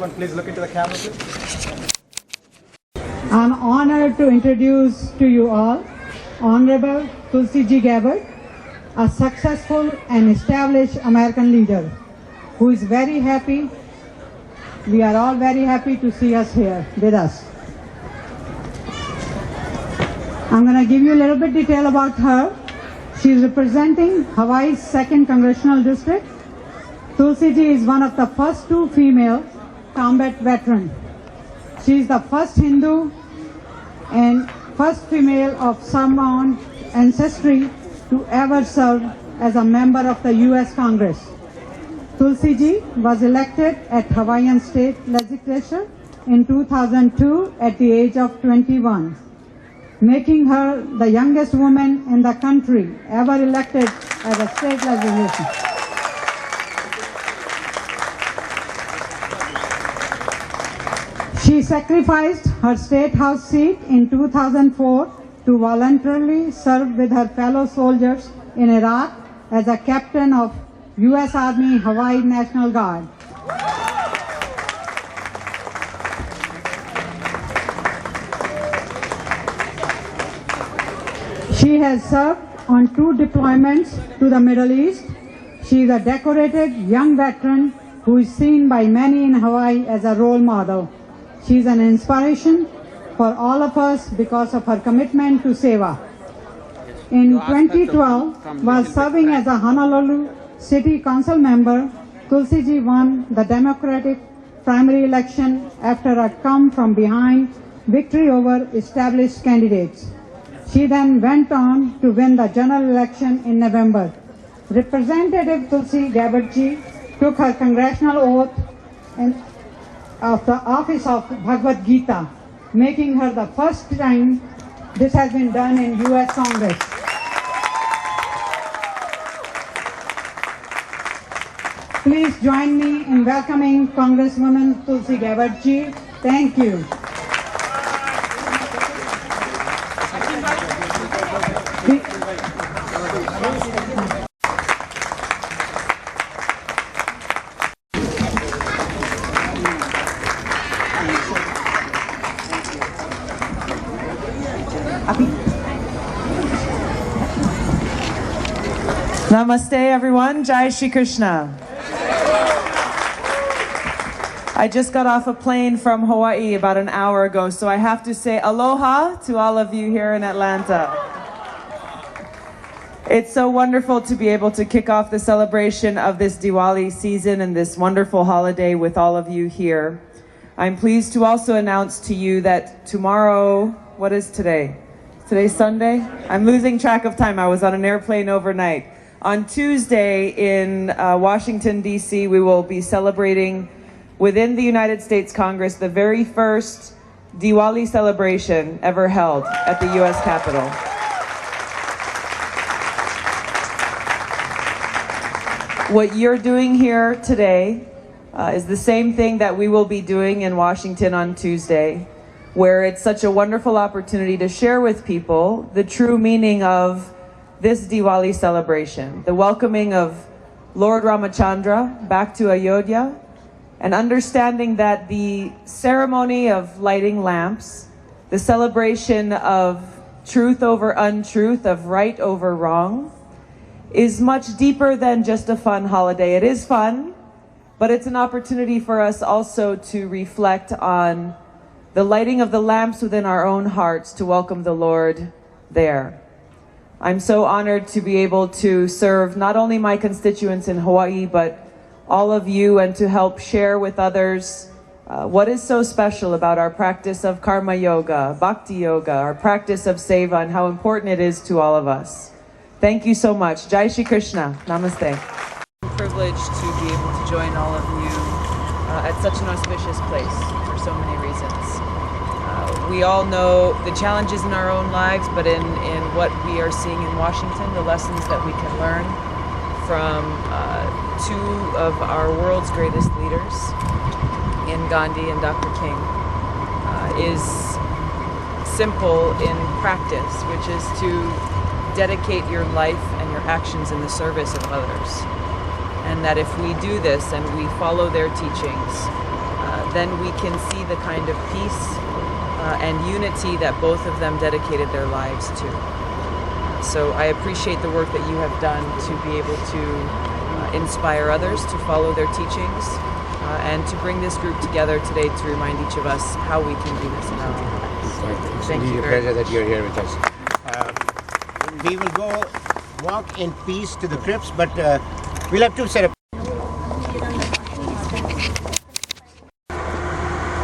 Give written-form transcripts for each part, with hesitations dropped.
everyone please look into the camera, please. I'm honored to introduce to you all Honorable Tulsi Gabbard, a successful and established American leader who is very happy. We are all very happy to see us here with us. I'm going to give you a little bit detail about her. She is representing Hawaii's 2nd Congressional District. Tulsi Ji is one of the first 2 female combat veterans. She is the first Hindu and first female of Samoan ancestry to ever serve as a member of the U.S. Congress. Tulsi Ji was elected at Hawaiian State Legislature in 2002 at the age of 21, making her the youngest woman in the country ever elected as a state legislator. She sacrificed her state house seat in 2004 to voluntarily serve with her fellow soldiers in Iraq as a captain of U.S. Army Hawaii National Guard. She has served on 2 deployments to the Middle East. She is a decorated young veteran who is seen by many in Hawaii as a role model. She is an inspiration for all of us because of her commitment to Seva. In 2012, while serving as a Honolulu City Council member, Tulsi Ji won the Democratic primary election after a come-from-behind victory over established candidates. She then went on to win the general election in November. Representative Tulsi Gabbard Ji took her congressional oath of the office of Bhagavad Gita, making her the first time this has been done in U.S. Congress. Please join me in welcoming Congresswoman Tulsi Gabbard Ji. Thank you. Namaste, everyone. Jai Shri Krishna. I just got off a plane from Hawaii about an hour ago, so I have to say aloha to all of you here in Atlanta. It's so wonderful to be able to kick off the celebration of this Diwali season and this wonderful holiday with all of you here. I'm pleased to also announce to you that tomorrow, what is today? Today's Sunday? I'm losing track of time. I was on an airplane overnight. On Tuesday in Washington, D.C., we will be celebrating within the United States Congress the very first Diwali celebration ever held at the U.S. Capitol. What you're doing here today is the same thing that we will be doing in Washington on Tuesday, where it's such a wonderful opportunity to share with people the true meaning of this Diwali celebration, the welcoming of Lord Ramachandra back to Ayodhya, and understanding that the ceremony of lighting lamps, the celebration of truth over untruth, of right over wrong, is much deeper than just a fun holiday. It is fun, but it's an opportunity for us also to reflect on the lighting of the lamps within our own hearts to welcome the Lord there. I'm so honored to be able to serve not only my constituents in Hawaii, but all of you, and to help share with others what is so special about our practice of karma yoga, bhakti yoga, our practice of seva, and how important it is to all of us. Thank you so much. Jai Shri Krishna. Namaste. I'm privileged to be able to join all of you at such an auspicious place for so many reasons. We all know the challenges in our own lives, but in what we are seeing in Washington, the lessons that we can learn from 2 of our world's greatest leaders, in Gandhi and Dr. King, is simple in practice, which is to dedicate your life and your actions in the service of others. And that if we do this and we follow their teachings, then we can see the kind of peace and unity that both of them dedicated their lives to. So I appreciate the work that you have done to be able to inspire others to follow their teachings and to bring this group together today to remind each of us how we can do this in our own lives. It's Thank indeed you a very pleasure much. that you're here with us. We will go walk in peace to the crypts, but we'll have to set up.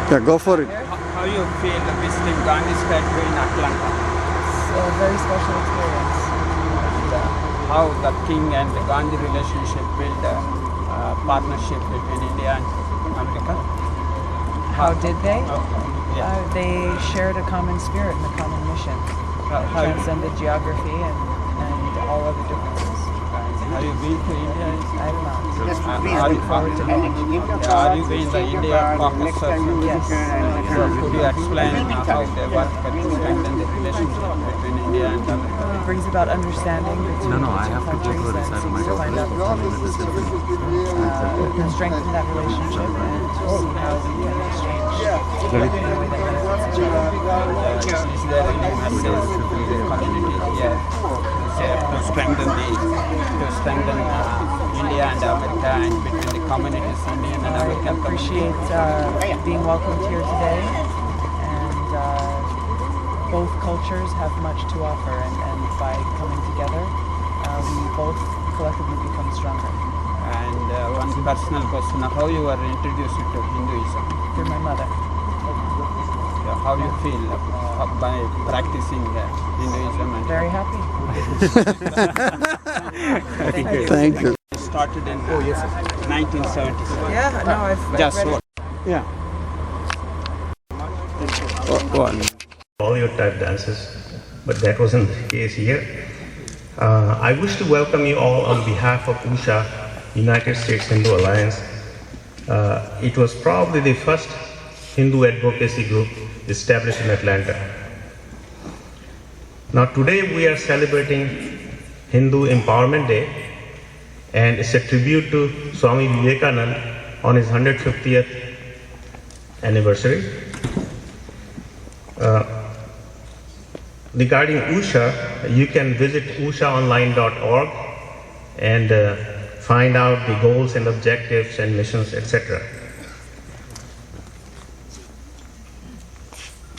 Yeah, go for it. How you feel visiting Gandhi's statue in Atlanta? It's a very special experience. How the King and the Gandhi relationship build a partnership between India and America? How did they? Yeah. They shared a common spirit and a common mission. It How you- transcended geography and all other differences. Have you been to India? I don't know. Are you forward to going. Are you in the India caucus also? Yes. So could you explain how they work to strengthen the relationship between India and America? It brings about understanding between the two countries and seeks to find out to strengthen that relationship and to see how we can exchange in a way that benefits each other. Is there any message to the community here to strengthen India and America and between the communities, Indian and I American appreciate being welcomed here today, and both cultures have much to offer, and by coming together, we both collectively become stronger. And one personal question, how you were introduced to Hinduism? Through my mother. How you feel by practicing Hinduism? And Very happy. Thank you. started in 1970s. Yeah, no, I've Just read it. what? Yeah. All your type dances, but that wasn't the case here. I wish to welcome you all on behalf of USHA, United States Hindu Alliance. It was probably the first Hindu advocacy group established in Atlanta. Now today we are celebrating Hindu Empowerment Day, and it's a tribute to Swami Vivekananda on his 150th anniversary. Regarding USHA, you can visit ushaonline.org and find out the goals and objectives and missions, etc.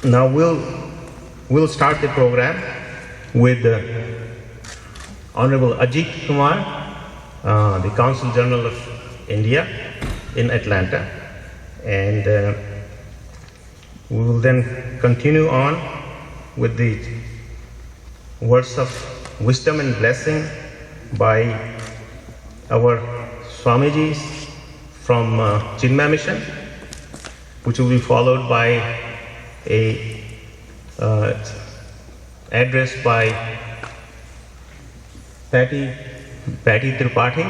Now we'll start the program with Honorable Ajit Kumar, the Consul General of India in Atlanta, and we will then continue on with the words of wisdom and blessing by our Swamijis from Chinmay Mission, which will be followed by a address by Patty Tripathi,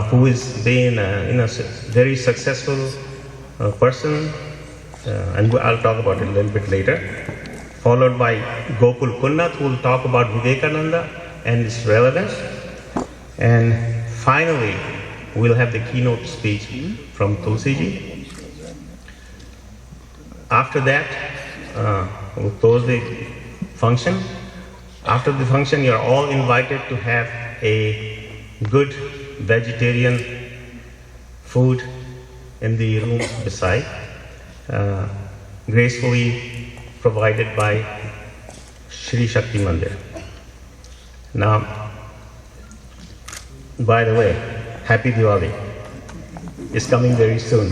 who has been a very successful person, and I'll talk about it a little bit later. Followed by Gokul Kunnath, who will talk about Vivekananda and its relevance. And finally, we'll have the keynote speech from Tulsi ji. After that, we'll close the function. After the function, you're all invited to have a good vegetarian food in the room beside, gracefully provided by Shri Shakti Mandir. Now, by the way, Happy Diwali. It's coming very soon.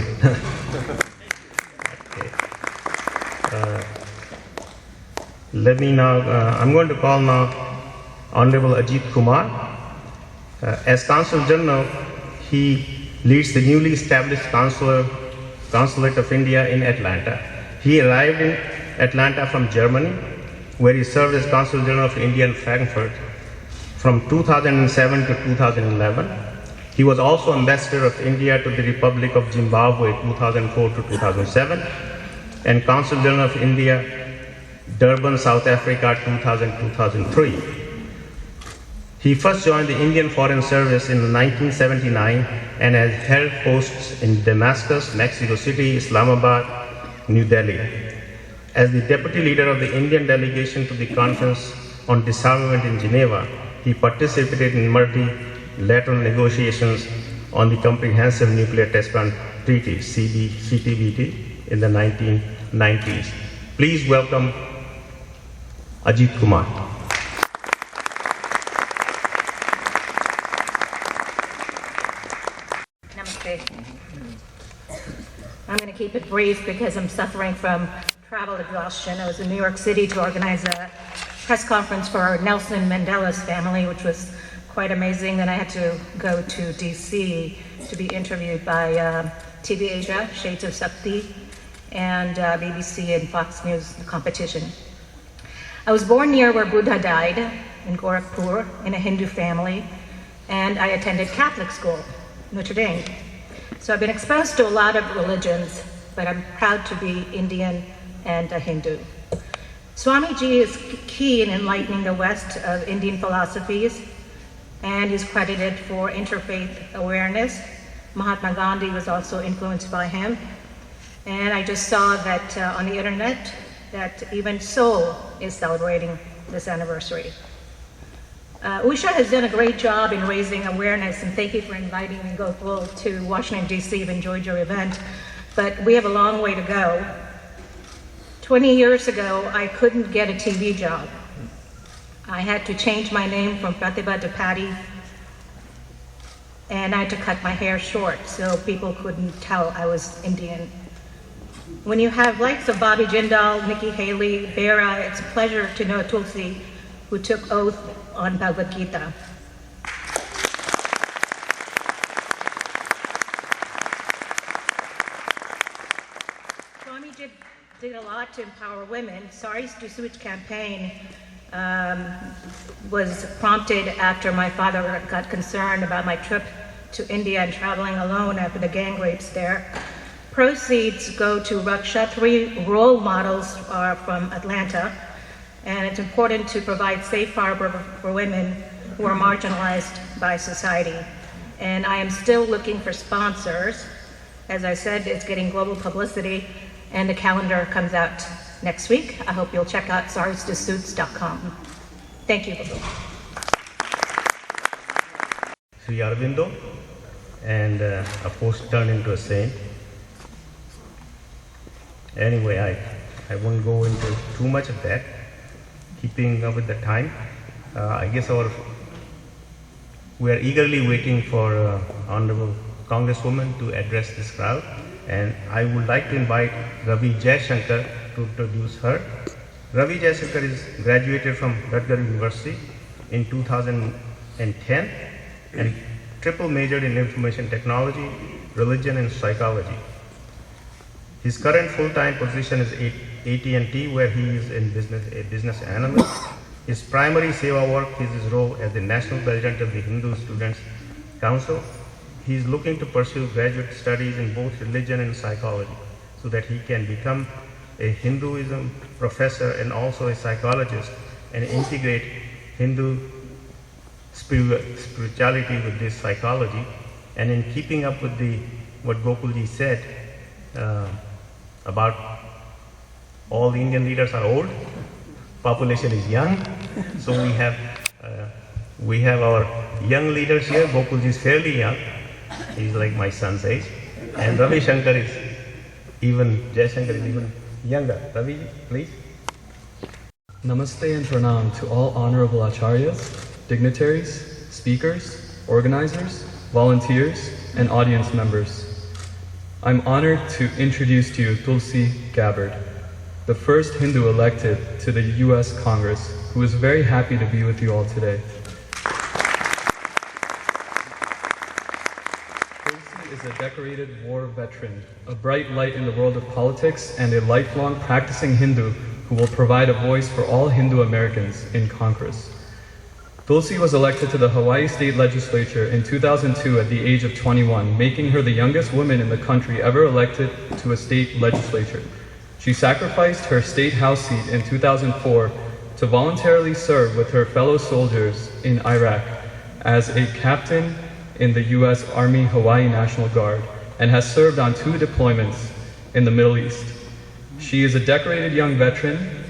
Okay. Let me now, I'm going to call now Honorable Ajit Kumar. As Consul General, he leads the newly established Consulate of India in Atlanta. He arrived in Atlanta from Germany, where he served as Consul General of India in Frankfurt from 2007 to 2011. He was also Ambassador of India to the Republic of Zimbabwe 2004 to 2007, and Consul General of India, Durban, South Africa 2000-2003. He first joined the Indian Foreign Service in 1979 and has held posts in Damascus, Mexico City, Islamabad, New Delhi. As the deputy leader of the Indian delegation to the Conference on Disarmament in Geneva, he participated in multilateral negotiations on the Comprehensive Nuclear Test Ban Treaty, CTBT, in the 1990s. Please welcome Ajit Kumar. Namaste. I'm going to keep it brief because I'm suffering from travel exhaustion. I was in New York City to organize a press conference for Nelson Mandela's family, which was quite amazing. Then I had to go to DC to be interviewed by TV Asia, Shades of Sakti, and BBC and Fox News, the competition. I was born near where Buddha died, in Gorakhpur, in a Hindu family, and I attended Catholic school, Notre Dame. So I've been exposed to a lot of religions, but I'm proud to be Indian and a Hindu. Swamiji is key in enlightening the West of Indian philosophies, and is credited for interfaith awareness. Mahatma Gandhi was also influenced by him. And I just saw that on the internet that even Seoul is celebrating this anniversary. Usha has done a great job in raising awareness, and thank you for inviting me, Gokul, to Washington, D.C. I've enjoyed your event, but we have a long way to go. 20 years ago, I couldn't get a TV job. I had to change my name from Pratibha to Patty, and I had to cut my hair short so people couldn't tell I was Indian. When you have likes of Bobby Jindal, Nikki Haley, Bera, it's a pleasure to know Tulsi, who took oath on Bhagavad Gita. Swami did a lot to empower women. Sari's to Suit campaign was prompted after my father got concerned about my trip to India and traveling alone after the gang rapes there. Proceeds go to Raksha. 3 role models are from Atlanta, and it's important to provide safe harbor for women who are marginalized by society. And I am still looking for sponsors. As I said, it's getting global publicity, and the calendar comes out next week. I hope you'll check out sarsdesuits.com. Thank you. Sri Aurobindo, and a post turned into a saint. Anyway, I won't go into too much of that. Keeping up with the time, I guess we are eagerly waiting for Honorable Congresswoman to address this crowd, and I would like to invite Ravi Jaishankar to introduce her. Ravi Jaishankar is graduated from Rutgers University in 2010 and triple majored in information technology, religion, and psychology. His current full-time position is AT&T, where he is a business analyst. His primary seva work is his role as the National President of the Hindu Students' Council. He is looking to pursue graduate studies in both religion and psychology so that he can become a Hinduism professor and also a psychologist and integrate Hindu spirituality with this psychology. And in keeping up with what Gokulji said about all the Indian leaders are old, population is young, so we have our young leaders here. Gokulji is fairly young, he's like my son's age, and Ravi Shankar is even younger. Ravi, please. Namaste and pranam to all honorable acharyas, dignitaries, speakers, organizers, volunteers, and audience members. I'm honored to introduce to you Tulsi Gabbard, the first Hindu elected to the U.S. Congress, who is very happy to be with you all today. Tulsi is a decorated war veteran, a bright light in the world of politics, and a lifelong practicing Hindu who will provide a voice for all Hindu Americans in Congress. Tulsi was elected to the Hawaii State Legislature in 2002 at the age of 21, making her the youngest woman in the country ever elected to a state legislature. She sacrificed her state house seat in 2004 to voluntarily serve with her fellow soldiers in Iraq as a captain in the U.S. Army Hawaii National Guard and has served on 2 deployments in the Middle East. She is a decorated young veteran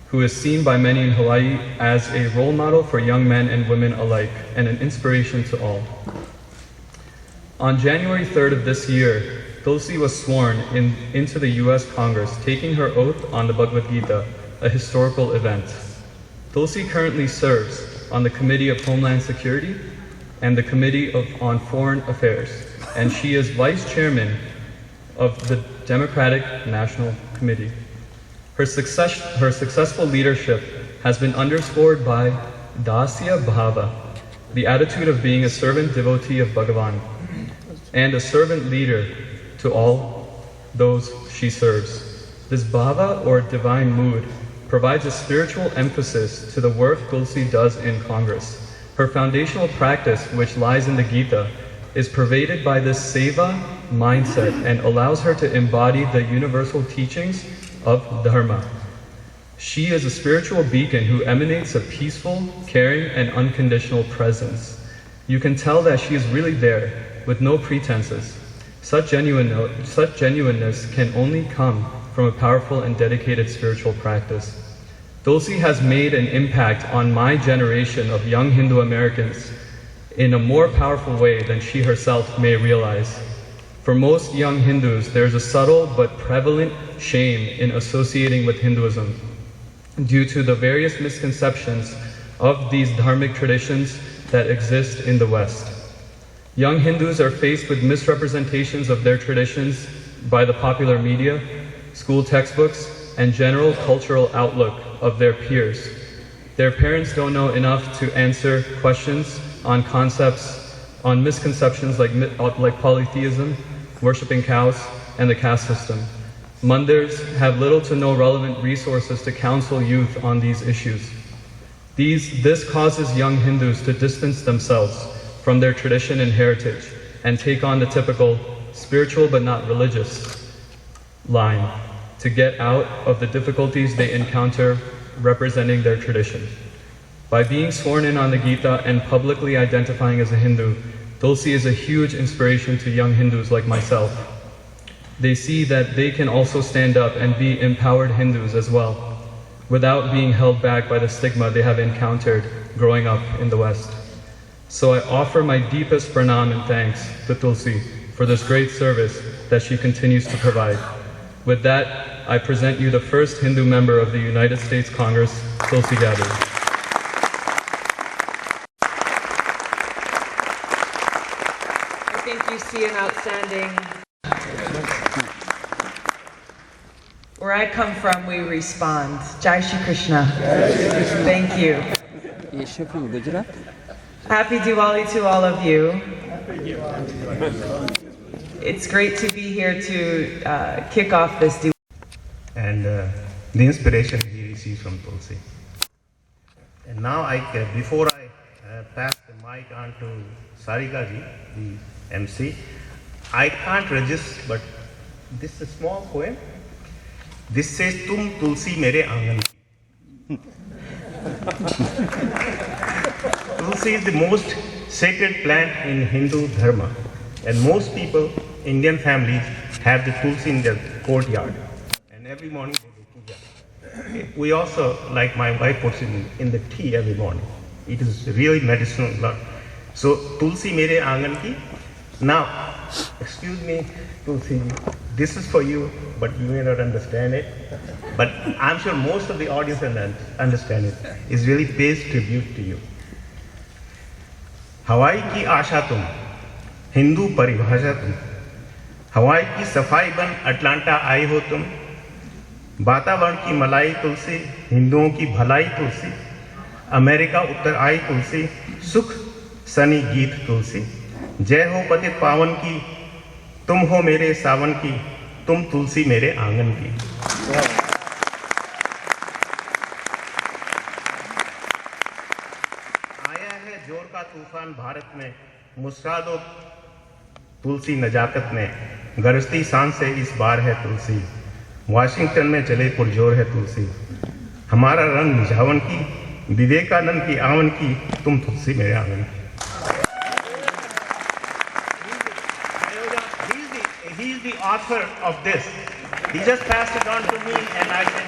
who is seen by many in Hawaii as a role model for young men and women alike and an inspiration to all. On January 3rd of this year, Tulsi was sworn into the U.S. Congress, taking her oath on the Bhagavad Gita, a historical event. Tulsi currently serves on the Committee of Homeland Security and the Committee on Foreign Affairs, and she is Vice Chairman of the Democratic National Committee. Her successful leadership has been underscored by Dasya Bhava, the attitude of being a servant devotee of Bhagavan, and a servant leader to all those she serves. This Bhava, or divine mood, provides a spiritual emphasis to the work Tulsi does in Congress. Her foundational practice, which lies in the Gita, is pervaded by this seva mindset and allows her to embody the universal teachings of Dharma. She is a spiritual beacon who emanates a peaceful, caring, and unconditional presence. You can tell that she is really there, with no pretenses. Such genuineness can only come from a powerful and dedicated spiritual practice. Tulsi has made an impact on my generation of young Hindu Americans in a more powerful way than she herself may realize. For most young Hindus, there is a subtle but prevalent shame in associating with Hinduism due to the various misconceptions of these dharmic traditions that exist in the West. Young Hindus are faced with misrepresentations of their traditions by the popular media, school textbooks, and general cultural outlook of their peers. Their parents don't know enough to answer questions on misconceptions like polytheism, worshipping cows, and the caste system. Mandirs have little to no relevant resources to counsel youth on these issues. This causes young Hindus to distance themselves from their tradition and heritage and take on the typical spiritual but not religious line to get out of the difficulties they encounter representing their tradition. By being sworn in on the Gita and publicly identifying as a Hindu, Tulsi is a huge inspiration to young Hindus like myself. They see that they can also stand up and be empowered Hindus as well, without being held back by the stigma they have encountered growing up in the West. So I offer my deepest pranam and thanks to Tulsi for this great service that she continues to provide. With that, I present you the first Hindu member of the United States Congress, Tulsi Gabbard. I think you see an outstanding... Where I come from, we respond. Jai Shri Krishna. Thank you. From Gujarat? Happy Diwali to all of you. It's great to be here to kick off this Diwali. And the inspiration he received from Tulsi. And now, before I pass the mic on to Sarika ji, the MC, I can't resist, but this is a small poem. This says, "Tum Tulsi mere aangan ki." Tulsi is the most sacred plant in Hindu Dharma, and most people, Indian families, have the Tulsi in their courtyard, and every morning they do puja. We also, like my wife puts it in the tea every morning. It is really medicinal. So, Tulsi mere aangan ki. Now, excuse me, Tulsi, this is for you, but you may not understand it. But I'm sure most of the audience understand it. It really pays tribute to you. हवाई की आशा तुम, हिंदू परिभाषा तुम, हवाई की सफाई बन Atlanta आई हो तुम, वातावरण की मलाई तुलसी, हिंदुओं की भलाई तुलसी, अमेरिका उत्तर आई तुलसी, सुख सनी गीत तुलसी, जय हो पतित पावन की, तुम हो मेरे सावन की, तुम तुलसी मेरे आंगन की। आया है जोर का तूफान भारत में, मुस्कुरा दो तुलसी नजाकत में, गरजती सांस से इस बार है तुलसी, वाशिंगटन में चले पुरजोर है तुलसी, हमारा रंग निझावन की, विवेकानंद की आवन की, तुम तुलसी मेरे आंगन की. He is the author of this. He just passed it on to me, and I said,